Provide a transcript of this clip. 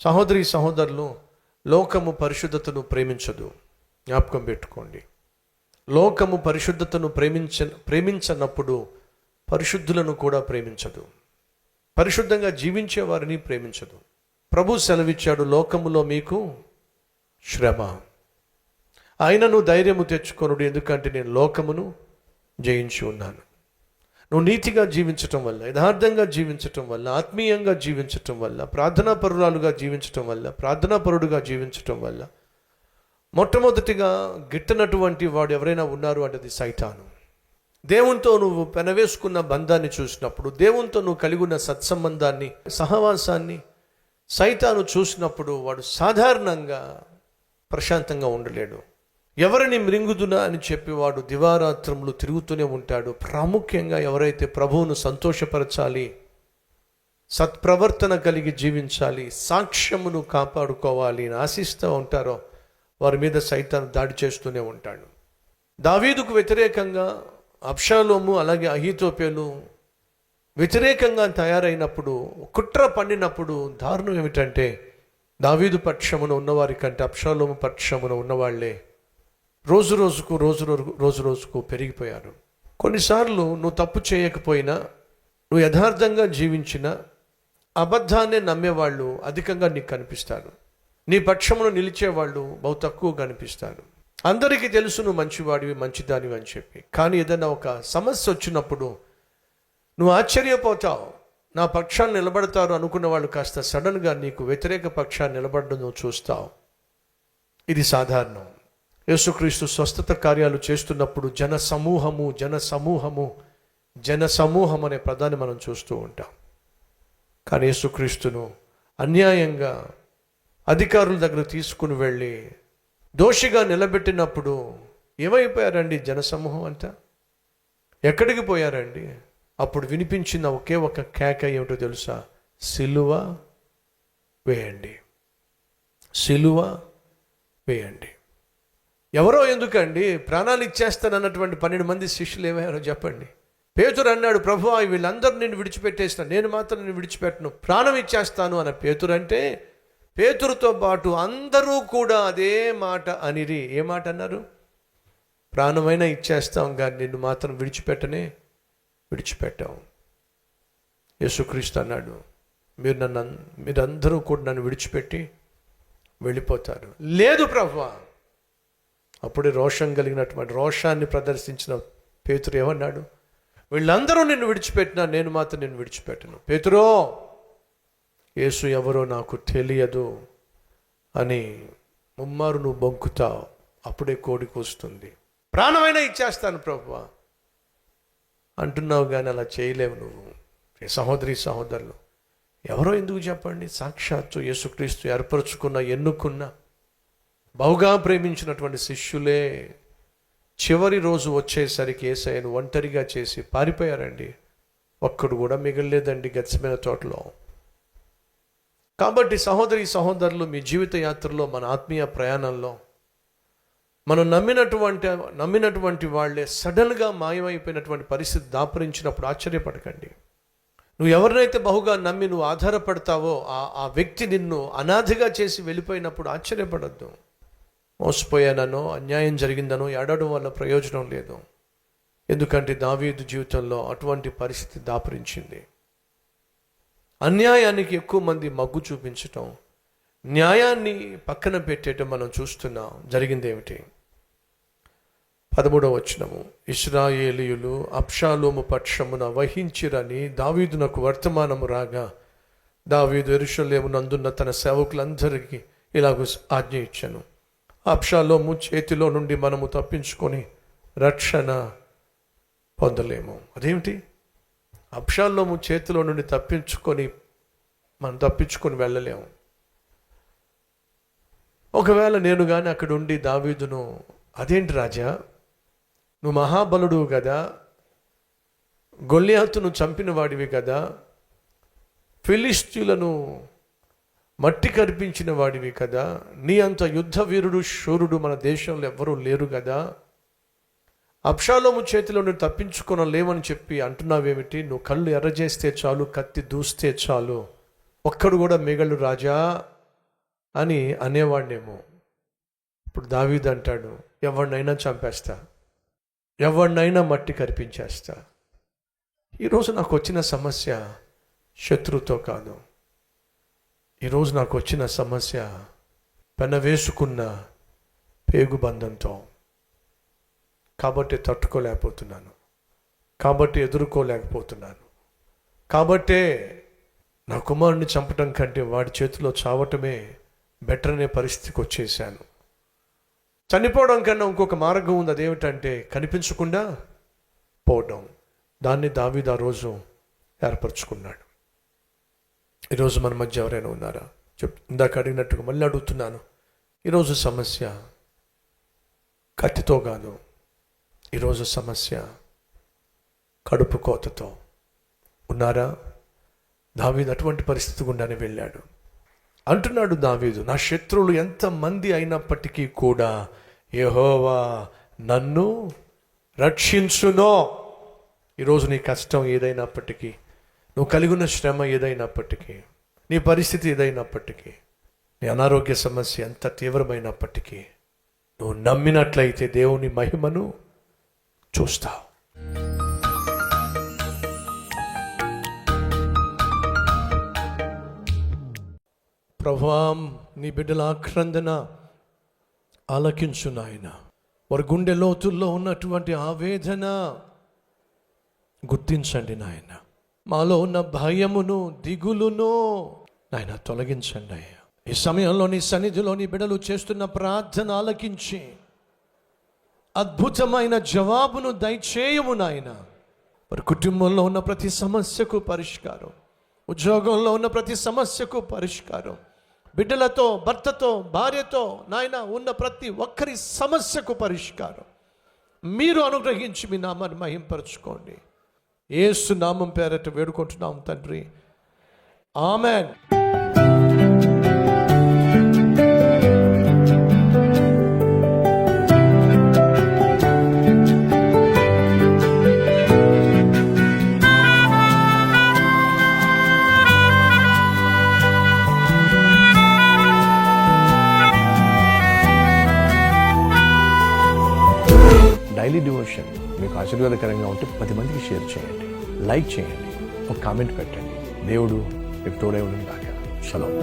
సహోదరి సహోదరులు, లోకము పరిశుద్ధతను ప్రేమించదు. జ్ఞాపకం పెట్టుకోండి. లోకము పరిశుద్ధతను ప్రేమించనప్పుడు పరిశుద్ధులను కూడా ప్రేమించదు. పరిశుద్ధంగా జీవించే వారిని ప్రేమించదు. ప్రభు సెలవిచ్చాడు, లోకములో మీకు శ్రమ, అయినను ధైర్యము తెచ్చుకొనుడు, ఎందుకంటే నేను లోకమును జయించి ఉన్నాను. నువ్వు నీతిగా జీవించటం వల్ల, యథార్థంగా జీవించటం వల్ల, ఆత్మీయంగా జీవించటం వల్ల, ప్రార్థనాపరురాలుగా జీవించటం వల్ల, ప్రార్థనాపరుడుగా జీవించటం వల్ల మొట్టమొదటిగా గిట్టనటువంటి వాడు ఎవరైనా ఉన్నారు అంటే అది సైతాను. దేవునితో నువ్వు పెనవేసుకున్న బంధాన్ని చూసినప్పుడు, దేవునితో నువ్వు కలిగి ఉన్న సత్సంబంధాన్ని, సహవాసాన్ని సైతాను చూసినప్పుడు వాడు సాధారణంగా ప్రశాంతంగా ఉండలేడు. ఎవరిని మృంగుదునా అని చెప్పి వాడు దివారాత్రములు తిరుగుతూనే ఉంటాడు. ప్రాముఖ్యంగా ఎవరైతే ప్రభువును సంతోషపరచాలి, సత్ప్రవర్తన కలిగి జీవించాలి, సాక్ష్యమును కాపాడుకోవాలి అని ఆశిస్తూ ఉంటారో వారి మీద సైతాను దాడి చేస్తూనే ఉంటాడు. దావీదుకు వ్యతిరేకంగా అబ్షాలోము అలాగే అహీతోపెలు వ్యతిరేకంగా తయారైనప్పుడు, కుట్ర పండినప్పుడు దారుణం ఏమిటంటే దావీదు పక్షమున ఉన్నవారి కంటే అబ్షాలోము పక్షమున ఉన్నవాళ్లే రోజు రోజుకు పెరిగిపోయారు. కొన్నిసార్లు నువ్వు తప్పు చేయకపోయినా, నువ్వు యథార్థంగా జీవించిన అబద్ధాన్నే నమ్మేవాళ్ళు అధికంగా నీకు కనిపిస్తారు. నీ పక్షమును నిలిచేవాళ్ళు బహు తక్కువ కనిపిస్తారు. అందరికీ తెలుసు నువ్వు మంచివాడివి, మంచిదానివి అని చెప్పి. కానీ ఏదైనా ఒక సమస్య వచ్చినప్పుడు నువ్వు ఆశ్చర్యపోతావు. నా పక్షాన్ని నిలబడతారు అనుకున్న వాళ్ళు కాస్త సడన్గా నీకు వ్యతిరేక పక్షాన్ని నిలబడడం నువ్వు చూస్తావు. ఇది సాధారణం. యేసుక్రీస్తు స్వస్థత కార్యాలు చేస్తున్నప్పుడు జన సమూహం అనే పదాన్ని మనం చూస్తూ ఉంటాం. కానీ యేసుక్రీస్తును అన్యాయంగా అధికారుల దగ్గర తీసుకుని వెళ్ళి దోషిగా నిలబెట్టినప్పుడు ఏమైపోయారండి జనసమూహం అంతా? ఎక్కడికి పోయారండి? అప్పుడు వినిపించిన ఒకే ఒక కేక ఏమిటో తెలుసా? సిలువ వేయండి, సిలువ వేయండి. ఎవరో ఎందుకండి, ప్రాణాలు ఇచ్చేస్తానన్నటువంటి 12 మంది శిష్యులు ఏమయ్యారో చెప్పండి. పేతురు అన్నాడు, ప్రభువా వీళ్ళందరూ నేను విడిచిపెట్టేస్తాను, నేను మాత్రం నేను విడిచిపెట్టను, ప్రాణం ఇచ్చేస్తాను అన్న పేతురు అంటే, పేతురుతో పాటు అందరూ కూడా అదే మాట అనిరి. ఏ మాట అన్నారు? ప్రాణమైనా ఇచ్చేస్తాం కానీ నిన్ను మాత్రం విడిచిపెట్టాం. యేసుక్రీస్తు అన్నాడు, మీరందరూ కూడా నన్ను విడిచిపెట్టి వెళ్ళిపోతారు. లేదు ప్రభువా. అప్పుడే రోషాన్ని ప్రదర్శించిన పేతురు ఏమన్నాడు? వీళ్ళందరూ నిన్ను విడిచిపెట్టినా నేను మాత్రం నిన్ను విడిచిపెట్టను. పేతురో, యేసు ఎవరో నాకు తెలియదు అని ముమ్మారు నువ్వు బొంకుతావు. అప్పుడే కోడికి వస్తుంది. ప్రాణమైనా ఇచ్చేస్తాను ప్రభువా అంటున్నావు, కానీ అలా చేయలేవు నువ్వు. సహోదరి సహోదరులు, ఎవరో ఎందుకు చెప్పండి? సాక్షాత్తు యేసుక్రీస్తు ఏర్పరచుకున్న, ఎన్నుకున్న, బహుగా ప్రేమించినటువంటి శిష్యులే చివరి రోజు వచ్చేసరికి యేసయ్యను ఒంటరిగా చేసి పారిపోయారండి. ఒక్కడు కూడా మిగలలేదండి గెత్సేమనే తోటలో. కాబట్టి సహోదరి సహోదరులు, మీ జీవిత యాత్రలో, మన ఆత్మీయ ప్రయాణంలో మనం నమ్మినటువంటి వాళ్ళే సడన్గా మాయమైపోయినటువంటి పరిస్థితి దాపురించినప్పుడు ఆశ్చర్యపడకండి. నువ్వు ఎవరినైతే బహుగా నమ్మి నువ్వు ఆధారపడతావో ఆ వ్యక్తి నిన్ను అనాథగా చేసి వెళ్ళిపోయినప్పుడు ఆశ్చర్యపడద్దు. మోసపోయానో, అన్యాయం జరిగిందనో ఏడవడం వల్ల ప్రయోజనం లేదు. ఎందుకంటే దావీదు జీవితంలో అటువంటి పరిస్థితి దాపురించింది. అన్యాయానికి ఎక్కువ మంది మగ్గు చూపించటం, న్యాయాన్ని పక్కన పెట్టేయటం మనం చూస్తున్నాం. జరిగింది ఏమిటి? 13వ వచనము, ఇశ్రాయేలీయులు అబ్షాలోము పక్షమున వహించిరని దావీదునకు వర్తమానము రాగా, దావీదు యెరూషలేమునందున్న తన సేవకులందరికీ ఇలాగ ఆజ్ఞ ఇచ్చాను, అబ్షాలోము చేతిలో నుండి మనము తప్పించుకొని రక్షణ పొందలేము. అదేమిటి? అబ్షాలోము చేతిలో నుండి మనం తప్పించుకొని వెళ్ళలేము. ఒకవేళ నేను కానీ అక్కడ ఉండి దావీదును, అదేంటి రాజా, నువ్వు మహాబలుడు కదా, గొల్లియాతును చంపిన వాడివి కదా, ఫిలిష్తీయులను మట్టి కరిపించిన వాడివి కదా, నీ అంత యుద్ధ వీరుడు శూరుడు మన దేశంలో ఎవ్వరూ లేరు కదా, అబ్షాలోము చేతిలో నువ్వు తప్పించుకోనలేమని చెప్పి అంటున్నావేమిటి? నువ్వు కళ్ళు ఎర్రజేస్తే చాలు, కత్తి దూస్తే చాలు, ఒక్కడు కూడా మిగలు రాజా అని అనేవాడినేమో. ఇప్పుడు దావీదు అంటాడు, ఎవరినైనా చంపేస్తా, ఎవరినైనా మట్టి కరిపించేస్తా. ఈరోజు నాకు వచ్చిన సమస్య శత్రువుతో కాదు. ఈరోజు నాకు వచ్చిన సమస్య పెనవేసుకున్న పేగుబంధంతో. కాబట్టి తట్టుకోలేకపోతున్నాను, కాబట్టి ఎదుర్కోలేకపోతున్నాను, కాబట్టే నా కుమారుడిని చంపటం కంటే వాడి చేతిలో చావటమే బెటర్ అనే పరిస్థితికి వచ్చేసాను. చనిపోవడం కన్నా ఇంకొక మార్గం ఉంది. అదేమిటంటే కనిపించకుండా పోవడం. దాన్ని దావీదు ఆ రోజు ఏర్పరచుకున్నాడు. ఈరోజు మన మధ్య ఎవరైనా ఉన్నారా? ఇందాక అడిగినట్టుగా మళ్ళీ అడుగుతున్నాను. ఈరోజు సమస్య కత్తితో కాదు, ఈరోజు సమస్య కడుపు కోతతో ఉన్నారా? దావీదు అటువంటి పరిస్థితి గుండానే వెళ్ళాడు. అంటున్నాడు దావీదు, నా శత్రువులు ఎంతమంది అయినప్పటికీ కూడా యెహోవా నన్ను రక్షించునో. ఈరోజు నీ కష్టం ఏదైనప్పటికీ, నువ్వు కలిగి ఉన్న శ్రమ ఏదైనప్పటికీ, నీ పరిస్థితి ఏదైనప్పటికీ, నీ అనారోగ్య సమస్య ఎంత తీవ్రమైనప్పటికీ, నువ్వు నమ్మినట్లయితే దేవుని మహిమను చూస్తావు. ప్రభువా, నీ బిడ్డల ఆక్రందన ఆలకించు నాయన. వారి గుండె లోతుల్లో ఉన్నటువంటి ఆవేదన గుర్తించండి నాయన. మాలో ఉన్న భయమును, దిగులును నాయన తొలగించండి అయ్యా. ఈ సమయంలో నీ సన్నిధిలో నీ బిడ్డలు చేస్తున్న ప్రార్థన ఆలకించి అద్భుతమైన జవాబును దయచేయము నాయన. వారి కుటుంబంలో ఉన్న ప్రతి సమస్యకు పరిష్కారం, ఉద్యోగంలో ఉన్న ప్రతి సమస్యకు పరిష్కారం, బిడ్డలతో, భర్తతో, భార్యతో నాయన ఉన్న ప్రతి ఒక్కరి సమస్యకు పరిష్కారం మీరు అనుగ్రహించి మీ నామాన్ని మహింపరచుకోండి. యేసు నామం పేరట వేడుకుంటున్నాం తండ్రి, ఆమెన్. డైలీ డివోషన్ మీకు ఆశీర్వాదకరంగా ఉంటే 10 మందికి షేర్ చేయండి, లైక్ చేయండి, ఒక కామెంట్ పెట్టండి. దేవుడు మీకు తోడై ఉండును గాక. షలోమ్.